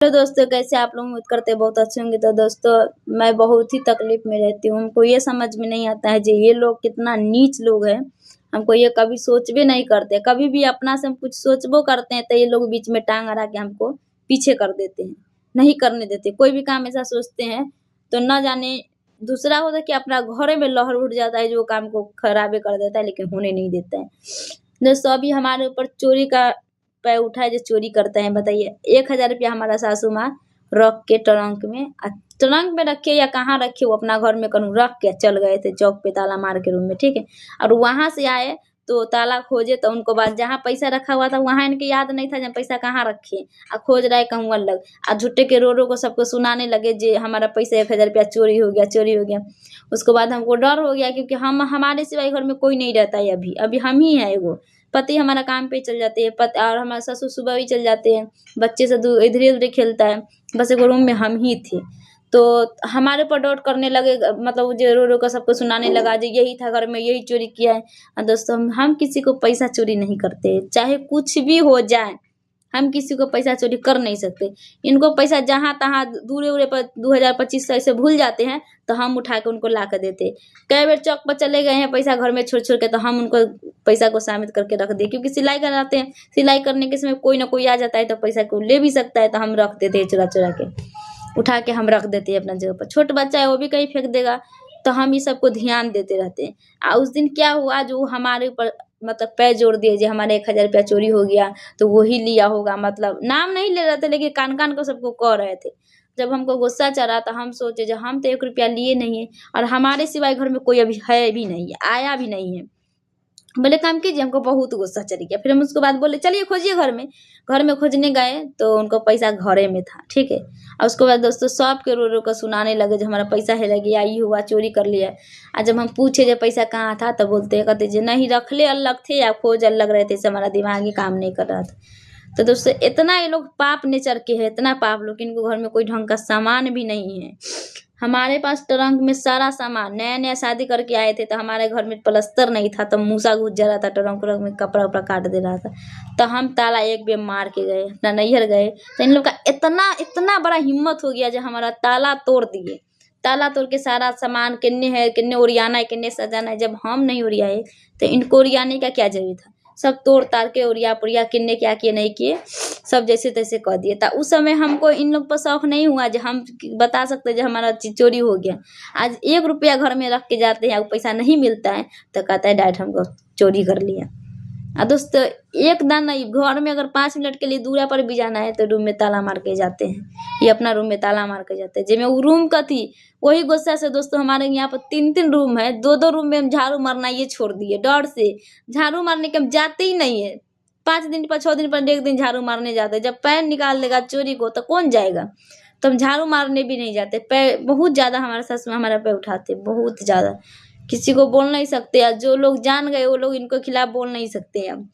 Hello दोस्तों, कैसे आप लोग? उम्मीद करते हैं बहुत अच्छे होंगे। तो दोस्तों, मैं बहुत ही तकलीफ में रहती हूँ। हमको ये समझ में नहीं आता है जी, ये लोग कितना नीच लोग हैं। हमको ये कभी सोचबे नहीं करते। कभी भी अपना से हम कुछ सोचबो करते हैं तो ये लोग बीच में टांग अड़ा के हमको पीछे कर देते हैं, नहीं करने देते। कोई भी काम ऐसा सोचते हैं तो न जाने दूसरा होता है कि अपना घरे में लहर उठ जाता है जो काम को खराबे कर देता है, लेकिन होने नहीं देता है। दोस्तों, अभी हमारे ऊपर चोरी का पे उठा है जो चोरी करते हैं। बताइए, 1000 रुपया हमारा सासू माँ रख के ट्रंक में ट्रंक में रखे या कहाँ रखे, वो अपना घर में कहूँ रख के चल गए थे चौक पे ताला मार के रूम में, ठीक है। और वहां से आए तो ताला खोजे तो उनको बाद जहाँ पैसा रखा हुआ था वहां इनके याद नहीं था जब पैसा कहाँ रखे, आ खोज रहे कहूँ अलग। आ झुट्टे के रो को सबको सुनाने लगे जे हमारा पैसा 1000 रुपया चोरी हो गया, चोरी हो गया। उसके बाद हमको डर हो गया क्योंकि हमारे सिवाय घर में कोई नहीं रहता है। अभी अभी हम ही है एगो। पति हमारा काम पे चल जाते हैं, और हमारे ससुर सुबह भी चल जाते हैं। बच्चे से इधर-उधर खेलता है। बस एगो रूम में हम ही थे। तो हमारे ऊपर डाउट करने लगे, मतलब जो रो कर सबको सुनाने लगा जो यही था घर में, यही चोरी किया है। दोस्तों, हम किसी को पैसा चोरी नहीं करते, चाहे कुछ भी हो जाए। हम किसी को पैसा चोरी कर नहीं सकते। इनको पैसा जहाँ-तहाँ दूरे-उरे पर 2000-2500 ऐसे भूल जाते हैं, तो हम उठा के उनको ला के देते। कई बार चौक पर चले गए हैं पैसा घर में छोड़-छोड़ के, तो हम उनको पैसा को शामित करके रख दिए क्योंकि सिलाई कराते हैं। सिलाई करने के समय कोई ना कोई आ जाता है तो पैसा को ले भी सकता है, तो हम रख देते हैं चुरा-चुरा के। उठा के हम रख देते हैं अपना जगह पर। छोटा बच्चा है वो भी कहीं फेंक देगा, तो हम इस सबको ध्यान देते रहते हैं। उस दिन क्या हुआ जो हमारे ऊपर मतलब पैर जोड़ दिए जो हमारे 1000 रुपया चोरी हो गया, तो वही लिया होगा। मतलब नाम नहीं ले रहे थे लेकिन कान-कान को सबको कह रहे थे। जब हमको गुस्सा चढ़ा तो हम सोचे जो हम तो 1 रुपया लिए नहीं है और हमारे सिवाय घर में कोई अभी है भी नहीं है, आया भी नहीं है। बोले काम कीजिए, हमको बहुत गुस्सा चढ़ गया। फिर हम उसके बाद बोले चलिए खोजिए घर में। घर में खोजने गए तो उनको पैसा घरे में था, ठीक है। और उसके बाद दोस्तों सबके रो कर सुनाने लगे जो हमारा पैसा हेरा गया, ये हुआ, चोरी कर लिया। जब हम पूछे जो पैसा कहाँ था तो बोलते कहते जो नहीं रखले अलग थे या खोज अलग रहे थे, इससे हमारा दिमाग ही काम नहीं कर रहा था। तो दोस्तों, इतना ये लोग पाप नेचर के है, इतना पाप लोग, इनको घर में कोई ढंग का सामान भी नहीं है। हमारे पास ट्रंक में सारा सामान, नया-नया शादी करके आए थे तो हमारे घर में प्लास्टर नहीं था, तो मूसा घुस जा रहा था ट्रंक में, कपड़ा-वपड़ा काट दे रहा था। तो हम ताला एक बेर मार के गए, अपना नैहर गए। तो इन लोग का इतना बड़ा हिम्मत हो गया जो हमारा ताला तोड़ दिए। ताला तोड़ के सारा सामान किन्ने है, किन्ने ओरियाना है, किन्ने सजाना है। जब हम नहीं ओरियाए तो इनको ओरियाने का क्या ज़रूरी था। सब तोड़-ताड़ के ओरिया-पोरिया किन्ने क्या किए नहीं किए, सब जैसे-तैसे कर दिए। तो उस समय हमको इन लोग पर शौक नहीं हुआ जो हम बता सकते जो हमारा चीज़ चोरी हो गया। आज 1 रुपया घर में रख के जाते हैं और पैसा नहीं मिलता है तो कहता है डायरेक्ट हमको चोरी कर लिया। दोस्तों, एक दाना नहीं, घर में अगर 5 मिनट के लिए दूरा पर भी जाना है तो रूम में ताला मार के जाते हैं। ये अपना रूम में ताला मार के जाते हैं। जिसमें वो रूम का थी वही गुस्सा से दोस्तों हमारे यहाँ पर 3-3 रूम है, 2-2 रूम में हम झाड़ू मारना ये छोड़ दिए। डर से झाड़ू मारने के हम जाते ही नहीं है। 5 दिन पर 6 दिन पर 1 दिन झाड़ू मारने जाते हैं। जब पैर निकाल देगा चोरी को तो कौन जाएगा। तो हम झाड़ू मारने भी नहीं जाते। पैर बहुत ज़्यादा हमारे सास में हमारा पैर उठाते, बहुत ज़्यादा। किसी को बोल नहीं सकते, या जो लोग जान गए वो लोग इनको खिलाफ बोल नहीं सकते हैं। अब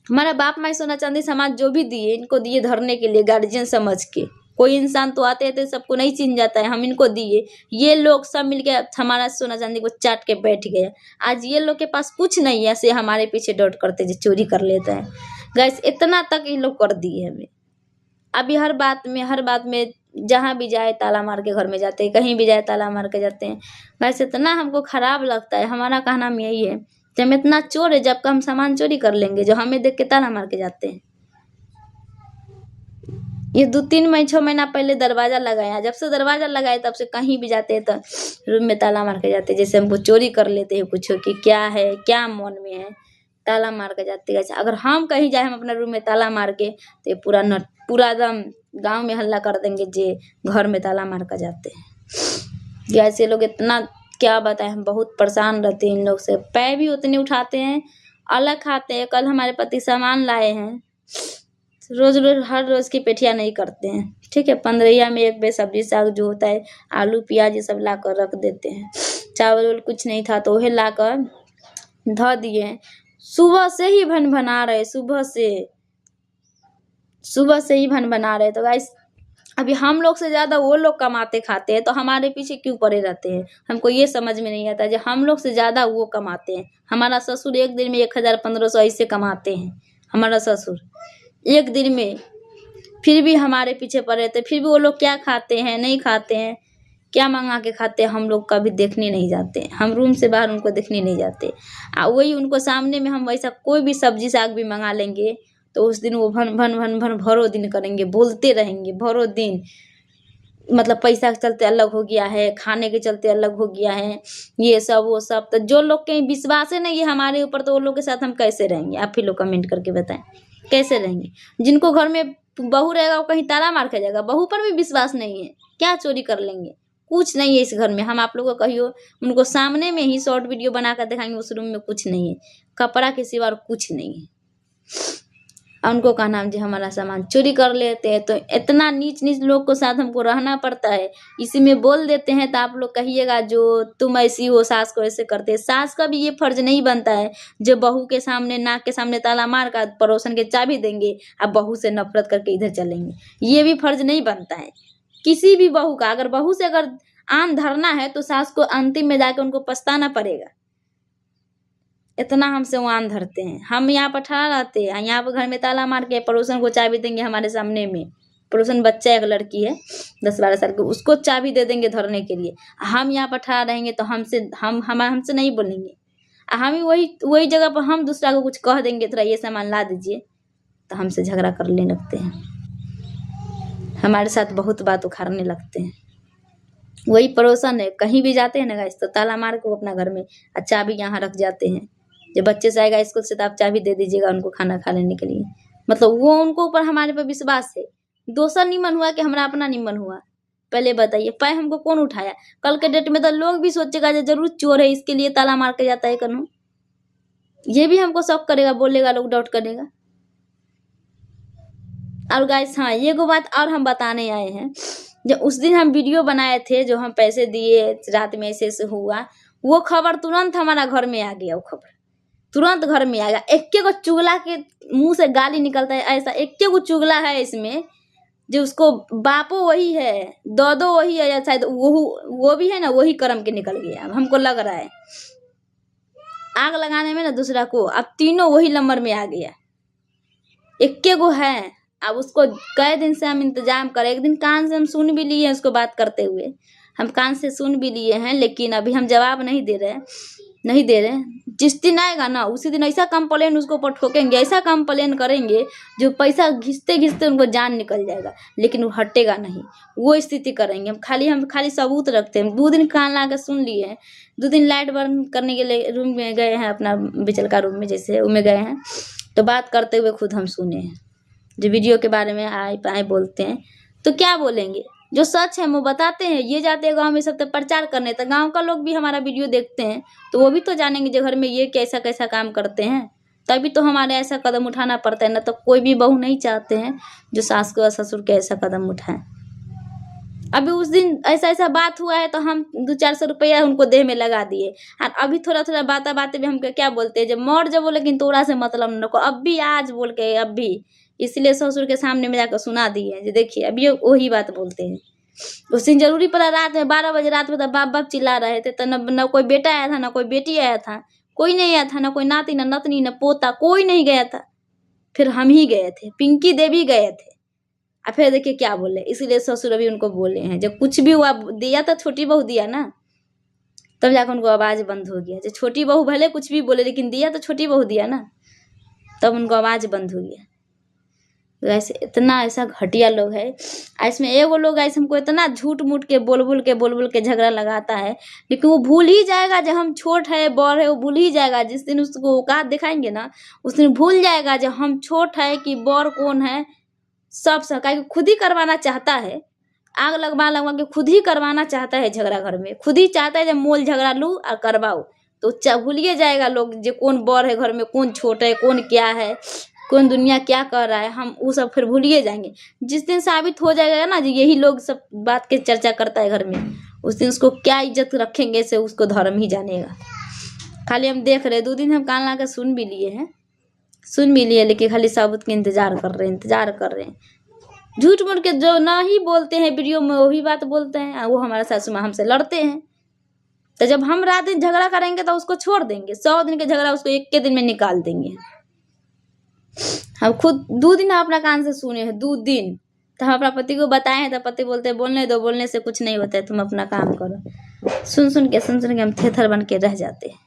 हमारा बाप माई सोना चांदी समाज जो भी दिए इनको दिए धरने के लिए, गार्जियन समझ के। कोई इंसान तो आते थे सबको नहीं चिन जाता है, हम इनको दिए। ये लोग सब मिलके हमारा सोना चांदी को चाट के बैठ गए। आज ये लोग के पास कुछ नहीं है, ऐसे हमारे पीछे डॉट करते जो चोरी कर लेता है। गैस इतना तक ये लोग कर दिए हमें। अभी हर बात में जहाँ भी जाए ताला मार के घर में जाते हैं, कहीं भी जाए ताला मार के जाते हैं। वैसे इतना हमको खराब लगता है। हमारा कहना में यही है कि हम इतना चोर है जब का हम सामान चोरी कर लेंगे जो हमें देख के ताला मार के जाते हैं। ये 2-3 महीने 6 महीना पहले दरवाजा लगाया, जब से दरवाजा लगाए तब से कहीं भी जाते हैं तो रूम में ताला मार के जाते हैं। जैसे हमको चोरी कर लेते हैं, पूछो कि क्या है, क्या मन में है, ताला मार के जाते हैं। अगर हम कहीं जाए हम अपना रूम में ताला मार के तो ये पूरा एकदम गाँव में हल्ला कर देंगे जे घर में ताला मार कर जाते हैं। ऐसे लोग इतना क्या बताएं, हम बहुत परेशान रहते हैं इन लोग से। पैर भी उतने उठाते हैं, अलग खाते हैं। कल हमारे पति सामान लाए हैं, रोज हर रोज की पेठिया नहीं करते हैं, ठीक है। 15 में एक बेर सब्जी साग जो होता है, आलू प्याज ये सब ला कर रख देते हैं। चावल कुछ नहीं था तो वही ला कर धो दिए। सुबह से ही भन-भना रहे, सुबह से ही भन-भना रहे। तो गाइस, अभी हम लोग से ज़्यादा वो लोग कमाते खाते हैं, तो हमारे पीछे क्यों पड़े रहते हैं। हमको ये समझ में नहीं आता जो हम लोग से ज़्यादा वो कमाते हैं। हमारा ससुर एक दिन में 1000-1500 ऐसे कमाते हैं। हमारा ससुर एक दिन में फिर भी हमारे पीछे पड़े रहते, फिर भी वो लोग क्या खाते हैं नहीं खाते हैं, क्या मंगा के खाते हैं, हम लोग कभी देखने नहीं जाते। हम रूम से बाहर उनको देखने नहीं जाते। वही उनको सामने में हम वैसा कोई भी सब्जी साग भी मंगा लेंगे तो उस दिन वो भन भन भन भन भरो दिन करेंगे, बोलते रहेंगे भरो दिन। मतलब पैसा के चलते अलग हो गया है, खाने के चलते अलग हो गया है, ये सब वो सब। तो जो लोग के विश्वास है नहीं है हमारे ऊपर, तो वो लोग के साथ हम कैसे रहेंगे? आप ही लोग कमेंट करके बताएं कैसे रहेंगे। जिनको घर में बहू रहेगा वो कहीं ताला मार के जाएगा, बहू पर भी विश्वास नहीं है, क्या चोरी कर लेंगे? कुछ नहीं है इस घर में। हम आप लोगों को कहियो उनको सामने में ही शॉर्ट वीडियो बना कर दिखाएंगे, उस रूम में कुछ नहीं है, कपड़ा के सिवा और कुछ नहीं है। उनको का नाम जी हमारा सामान चोरी कर लेते हैं। तो इतना नीच नीच लोग को साथ हमको रहना पड़ता है। इसी में बोल देते हैं तो आप लोग कहिएगा जो तुम ऐसी हो, सास को ऐसे करते हैं। सास का भी ये फर्ज नहीं बनता है जो बहू के सामने नाक के सामने ताला मार कर पड़ोसन के चाबी देंगे, अब बहू से नफरत करके इधर चलेंगे। ये भी फर्ज नहीं बनता है किसी भी बहू का। अगर बहू से अगर आन धरना है तो सास को अंतिम में जाकर उनको पछताना पड़ेगा। इतना हमसे वो आन धरते हैं। हम यहाँ पर ठहरा रहते हैं, यहाँ पर घर में ताला मार के पड़ोसन को चाबी देंगे हमारे सामने में। पड़ोसन बच्चा एक लड़की है 10-12 साल की, उसको चाबी दे देंगे धरने के लिए। हम यहाँ पर ठहरा रहेंगे तो हमसे नहीं बोलेंगे। हम ही वही जगह पर हम दूसरा को कुछ कह देंगे, थोड़ा ये सामान ला दीजिए, तो हमसे झगड़ा करने लगते हैं, हमारे साथ बहुत बात उखाड़ने लगते हैं। वही पड़ोसन है, कहीं भी जाते हैं ना गाइस तो ताला मार के वो अपना घर में चाबी यहाँ रख जाते हैं। जब बच्चे से आएगा स्कूल से तो आप चाबी दे दीजिएगा उनको खाना खा लेने के लिए। मतलब वो उनको ऊपर हमारे पर विश्वास है। दोसर निमन हुआ कि हमारा अपना निमन हुआ? पहले बताइए, पाए हमको कौन उठाया? कल के डेट में तो लोग भी सोचेगा जरूर चोर है, इसके लिए ताला मार के जाता है कनु। ये भी हमको शक करेगा, बोलेगा, लोग डाउट करेगा। और गाइस हाँ, ये को बात और हम बताने आए हैं। जब उस दिन हम वीडियो बनाए थे, जो हम पैसे दिए रात में ऐसे हुआ, वो खबर तुरंत हमारा घर में आ गया। वो खबर तुरंत घर में आ गया। एक को चुगला के मुंह से गाली निकलता है, ऐसा एक को चुगला है इसमें जो उसको बापो वही है, दो वही है, शायद वो भी है ना, वही कर्म के निकल गया। अब हमको लग रहा है आग लगाने में ना दूसरा को, अब तीनों वही नंबर में आ गया। एक को है। अब उसको कई दिन से हम इंतजाम करें। एक दिन कान से हम सुन भी लिए उसको बात करते हुए, हम कान से सुन भी लिए हैं, लेकिन अभी हम जवाब नहीं दे रहे। जिस दिन आएगा ना उसी दिन ऐसा कंप्लेन उसको ऊपर ठोकेंगे, ऐसा कंप्लेन करेंगे जो पैसा घिसते घिसते उनको जान निकल जाएगा, लेकिन वो हटेगा नहीं। वो स्थिति करेंगे। हम खाली सबूत रखते हैं। 2 दिन कान ला के सुन लिए हैं। 2 दिन लाइट बंद करने के लिए रूम में गए हैं, अपना बिचल का रूम में जैसे उनमें गए हैं, तो बात करते हुए खुद हम सुने हैं। जो वीडियो के बारे में आए बोलते हैं तो क्या बोलेंगे? जो सच है वो बताते हैं। ये जाते हैं गांव में सब तो प्रचार करने, तो गांव का लोग भी हमारा वीडियो देखते हैं तो वो भी तो जानेंगे जो घर में ये कैसा कैसा काम करते हैं। तभी तो हमारे ऐसा कदम उठाना पड़ता है। ना तो कोई भी बहू नहीं चाहते हैं जो सास को ससुर के ऐसा कदम उठाएं। अभी उस दिन ऐसा बात हुआ है तो हम 200-400 रुपया उनको देह में लगा दिए। और अभी थोड़ा बातें भी हम क्या बोलते हैं, जब मर जब लेकिन तोड़ा से मतलब न को, अब भी आज बोल के अब भी इसलिए ससुर के सामने में जाकर सुना दिए जो देखिए अभी वही बात बोलते हैं। उस दिन जरूरी पड़ा रात में 12 बजे रात में तो बाप चिल्ला रहे थे, तो न कोई बेटा आया था, ना कोई बेटी आया था, कोई नहीं आया था, ना कोई नाती ना नतनी ना पोता, कोई नहीं गया था। फिर हम ही गए थे, पिंकी देवी गए थे। और फिर देखिए क्या बोले, इसीलिए ससुर अभी उनको बोले हैं जब कुछ भी हुआ दिया तो छोटी बहू दिया ना, तब जाकर उनको आवाज बंद हो गया। जो छोटी बहू भले कुछ भी बोले लेकिन दिया तो छोटी बहू दिया ना, तब उनको आवाज बंद हो गया। ऐसे इतना ऐसा घटिया लोग है। इसमें एगो लोग ऐसे हमको इतना झूठ मूठ के बोल के झगड़ा लगाता है, लेकिन वो भूल ही जाएगा जब हम छोट है बड़ है, वो भूल ही जाएगा। जिस दिन उसको औकात दिखाएंगे ना उस दिन भूल जाएगा जब हम छोट है कि बड़ कौन है। सब सरकार खुद ही करवाना चाहता है, आग लगवा के खुद ही करवाना चाहता है झगड़ा घर में, खुद ही चाहता है जब मोल झगड़ा लूँ और करवाओ। तो भूलिए जाएगा लोग जो कौन बड़ है घर में, कौन छोट है, कौन क्या है, कौन दुनिया क्या कर रहा है, हम वो सब फिर भूलिए जाएंगे। जिस दिन साबित हो जाएगा ना यही लोग सब बात के चर्चा करता है घर में, उस दिन उसको क्या इज्जत रखेंगे से उसको धर्म ही जानेगा। खाली हम देख रहे 2 दिन हम कान ला कर सुन भी लिए लेकिन खाली साबुत के इंतजार कर रहे हैं। झूठ मूठ के जो ना ही बोलते हैं वीडियो में वही बात बोलते हैं। वो हमारे सासू माँ हमसे लड़ते हैं, तो जब हम रात दिन झगड़ा करेंगे तो उसको छोड़ देंगे। 100 दिन के झगड़ा उसको 1 के दिन में निकाल देंगे। हम खुद 2 दिन अपना कान से सुने हैं, 2 दिन तो हम अपना पति को बताए हैं तो पति बोलते हैं बोलने दो, बोलने से कुछ नहीं होता है, तुम अपना काम करो। सुन सुन के हम थेथर बन के रह जाते हैं।